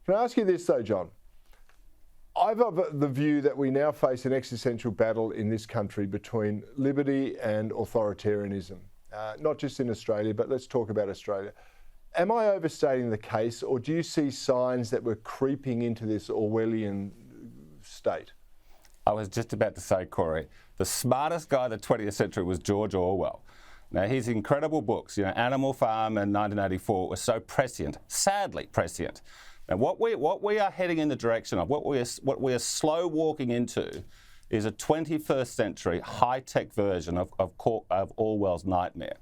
Can I ask you this though, John? I've of the view that we now face an existential battle in this country between liberty and authoritarianism, not just in Australia, but let's talk about Australia. Am I overstating the case, or do you see signs that we're creeping into this Orwellian state? I was just about to say, Cory, the smartest guy of the 20th century was George Orwell. Now, his incredible books, Animal Farm and 1984, were so prescient, sadly prescient. Now, what we are heading in the direction of, what we are slow walking into, is a 21st century high-tech version of Orwell's nightmare.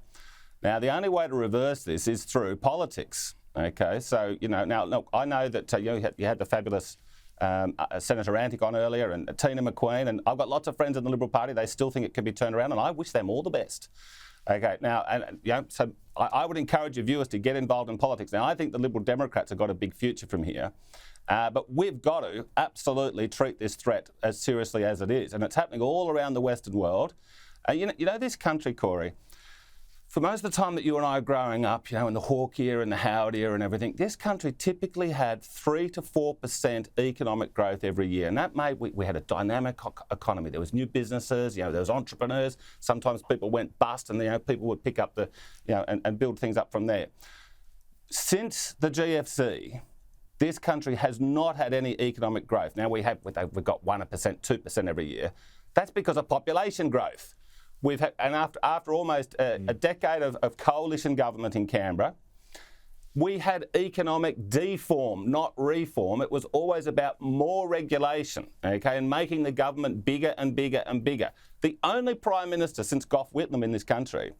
Now, the only way to reverse this is through politics. Okay, so now look, I know that you had the fabulous Senator Antic on earlier, and Tina McQueen, and I've got lots of friends in the Liberal Party. They still think it can be turned around, and I wish them all the best. Okay, now, so I would encourage your viewers to get involved in politics. Now, I think the Liberal Democrats have got a big future from here, but we've got to absolutely treat this threat as seriously as it is, and it's happening all around the Western world. This country, Cory, for most of the time that you and I are growing up, in the Hawke era and the Howard era and everything, this country typically had 3 to 4% economic growth every year. And that made, we had a dynamic economy. There was new businesses, there was entrepreneurs. Sometimes people went bust and, people would pick up and build things up from there. Since the GFC, this country has not had any economic growth. Now we've got 1%, 2% every year. That's because of population growth. After almost a decade of coalition government in Canberra, we had economic deform, not reform. It was always about more regulation, and making the government bigger and bigger and bigger. The only Prime Minister since Gough Whitlam in this country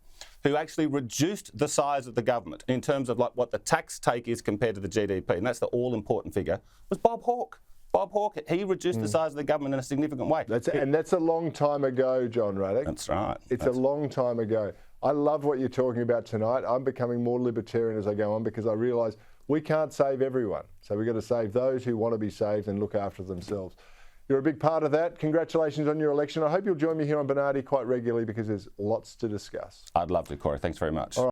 who actually reduced the size of the government in terms of what the tax take is compared to the GDP, and that's the all-important figure, was Bob Hawke. Bob Hawke, he reduced the size of the government in a significant way. That's a long time ago, John Ruddick. That's right. It's a long time ago. I love what you're talking about tonight. I'm becoming more libertarian as I go on because I realise we can't save everyone. So we've got to save those who want to be saved and look after themselves. You're a big part of that. Congratulations on your election. I hope you'll join me here on Bernardi quite regularly because there's lots to discuss. I'd love to, Cory. Thanks very much. All right.